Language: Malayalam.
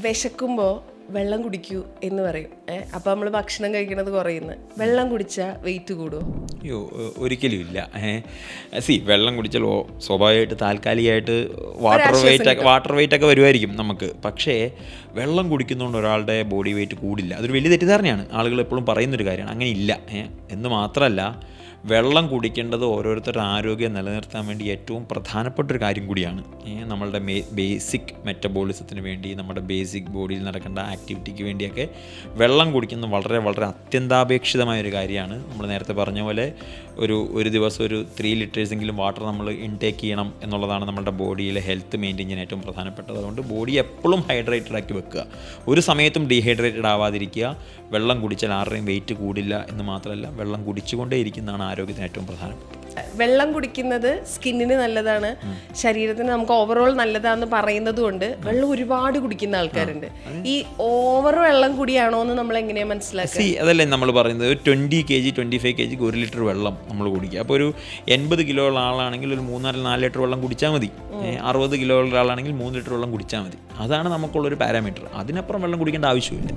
വിശക്കുമ്പോൾ വെള്ളം കുടിക്കൂ എന്ന് പറയും. അപ്പോൾ നമ്മൾ ഭക്ഷണം കഴിക്കുന്നത് കുറയുന്നു. വെള്ളം കുടിച്ചാൽ വെയിറ്റ് കൂടുമോ? അയ്യോ, ഒരിക്കലും ഇല്ല. വെള്ളം കുടിച്ചാൽ സ്വാഭാവികമായിട്ട് താൽക്കാലികമായിട്ട് വാട്ടർ വെയിറ്റ് ഒക്കെ വരുമായിരിക്കും നമുക്ക്. പക്ഷേ വെള്ളം കുടിക്കുന്നതുകൊണ്ട് ഒരാളുടെ ബോഡി വെയിറ്റ് കൂടില്ല. അതൊരു വലിയ തെറ്റിദ്ധാരണയാണ്. ആളുകൾ എപ്പോഴും പറയുന്നൊരു കാര്യമാണ്. അങ്ങനെ ഇല്ല. എന്ന് മാത്രമല്ല, വെള്ളം കുടിക്കേണ്ടത് ഓരോരുത്തരുടെ ആരോഗ്യം നിലനിർത്താൻ വേണ്ടി ഏറ്റവും പ്രധാനപ്പെട്ടൊരു കാര്യം കൂടിയാണ്. നമ്മളുടെ ബേസിക് മെറ്റബോളിസത്തിന് വേണ്ടി, നമ്മുടെ ബേസിക് ബോഡിയിൽ നടക്കേണ്ട ആക്ടിവിറ്റിക്ക് വേണ്ടിയൊക്കെ വെള്ളം കുടിക്കുന്നത് വളരെ വളരെ അത്യന്താപേക്ഷിതമായൊരു കാര്യമാണ്. നമ്മൾ നേരത്തെ പറഞ്ഞ പോലെ ഒരു ദിവസം ഒരു 3 ലിറ്റേഴ്സെങ്കിലും വാട്ടർ നമ്മൾ ഇൻടേക്ക് ചെയ്യണം എന്നുള്ളതാണ് നമ്മുടെ ബോഡിയിലെ ഹെൽത്ത് മെയിൻറ്റെയിൻ ചെയ്യാൻ ഏറ്റവും പ്രധാനപ്പെട്ടത്. അതുകൊണ്ട് ബോഡി എപ്പോഴും ഹൈഡ്രേറ്റഡ് ആക്കി വെക്കുക. ഒരു സമയത്തും ഡീഹൈഡ്രേറ്റഡ് ആവാതിരിക്കുക. വെള്ളം കുടിച്ചാൽ ആരുടെയും വെയിറ്റ് കൂടില്ല എന്ന് മാത്രമല്ല, വെള്ളം കുടിച്ചുകൊണ്ടേ ഇരിക്കുന്നതാണ് ആരോഗ്യത്തിന് ഏറ്റവും പ്രധാനപ്പെട്ടത്. വെള്ളം കുടിക്കുന്നത് സ്കിന്നിന് നല്ലതാണ്, ശരീരത്തിന് നമുക്ക് ഓവറോൾ നല്ലതാണെന്ന് പറയുന്നത് കൊണ്ട് വെള്ളം ഒരുപാട് കുടിക്കുന്ന ആൾക്കാരുണ്ട്. ഈ ഓവർ വെള്ളം കുടിയാണോ എന്ന് നമ്മൾ എങ്ങനെയാണ് മനസ്സിലാക്കുക? അതല്ലേ നമ്മൾ പറയുന്നത്, 20 kg 25 kg 1 ലിറ്റർ വെള്ളം നമ്മൾ കുടിക്കുക. അപ്പോൾ ഒരു 80 കിലോ ഉള്ള ആളാണെങ്കിൽ ഒരു 3-4 ലിറ്റർ വെള്ളം കുടിച്ചാൽ മതി. 60 കിലോ ഉള്ള ആളാണെങ്കിൽ 3 ലിറ്റർ വെള്ളം കുടിച്ചാൽ മതി. അതാണ് നമുക്കുള്ളൊരു പാരാമീറ്റർ. അതിനപ്പുറം വെള്ളം കുടിക്കേണ്ട ആവശ്യമില്ല.